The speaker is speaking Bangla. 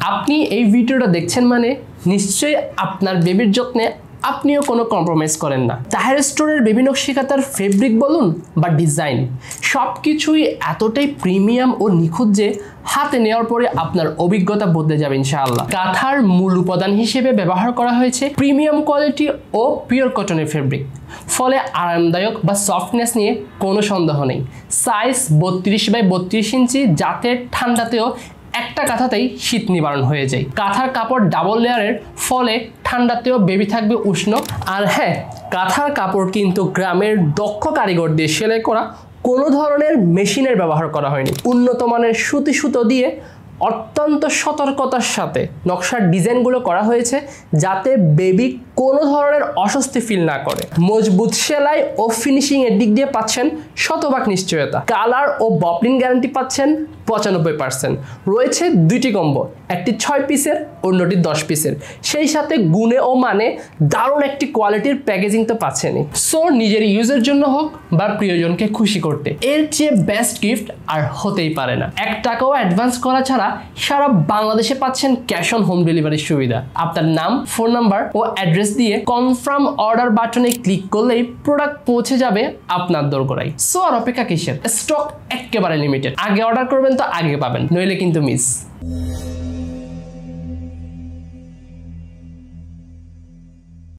আপনি এই ভিডিওটা দেখছেন মানে নিশ্চয়ই আপনার বেবির যত্নে আপনিও কোনো কম্প্রোমাইজ করেন না। তাহের স্টোরের বেবি নকশিকাতার ফেব্রিক বলুন বা ডিজাইন সব কিছুই এতটাই প্রিমিয়াম ও নিখুঁত যে হাতে নেওয়ার পরে আপনার অভিজ্ঞতা বদলে যাবে ইনশাআল্লাহ। কাঁথার মূল উপাদান হিসেবে ব্যবহার করা হয়েছে প্রিমিয়াম কোয়ালিটি ও পিওর কটনের ফেব্রিক, ফলে আরামদায়ক বা সফটনেস নিয়ে কোনো সন্দেহ নেই। সাইজ 32x32 ইঞ্চি, যাতে ঠান্ডাতেও একটা কাঁথাতেই শীত নিবারণ হয়ে যায়। কাঁথার কাপড় ডাবল লেয়ারের, ফলে ঠান্ডাতেও বেবি থাকবে উষ্ণ। আর হ্যাঁ, কাঁথার কাপড় কিন্তু গ্রামের দক্ষ কারিগর দিয়ে সেলাই করা, কোনো ধরনের মেশিনের ব্যবহার করা হয়নি। উন্নত মানের সুতি সুতো দিয়ে অত্যন্ত সতর্কতার সাথে নকশার ডিজাইনগুলো করা হয়েছে, যাতে বেবি কোনো ধরনের অস্বস্তি ফিল না করে। মজবুত সেলাই ও ফিনিশিং এর দিক দিয়ে পাচ্ছেন শতভাগ নিশ্চয়তা। কালার ও বপলিন গ্যারান্টি পাচ্ছেন 95%। রয়েছে দুইটি কম্বো, একটি 6 পিসের, অন্যটি 10 পিসের। সেই সাথে গুণে ও মানে দারুণ একটি কোয়ালিটির প্যাকেজিং তো পাচ্ছেনই। সো নিজের ইউজের জন্য হোক বা প্রিয়জনকে খুশি করতে, এর চেয়ে বেস্ট গিফট আর হতেই পারে না। 1 টাকাও অ্যাডভান্স করা ছাড়া সারা বাংলাদেশে পাচ্ছেন ক্যাশ অন হোম ডেলিভারির সুবিধা। আপনার নাম, ফোন নাম্বার ও অ্যাড্রেস দিয়ে কনফার্ম অর্ডার বাটনে ক্লিক করলেই প্রোডাক্ট পৌঁছে যাবে আপনার দোরগোড়ায়। সো আর অপেক্ষা কিসের? স্টক একেবারে লিমিটেড। আগে অর্ডার করবেন তো আগে পাবেন, নইলে কিন্তু মিস।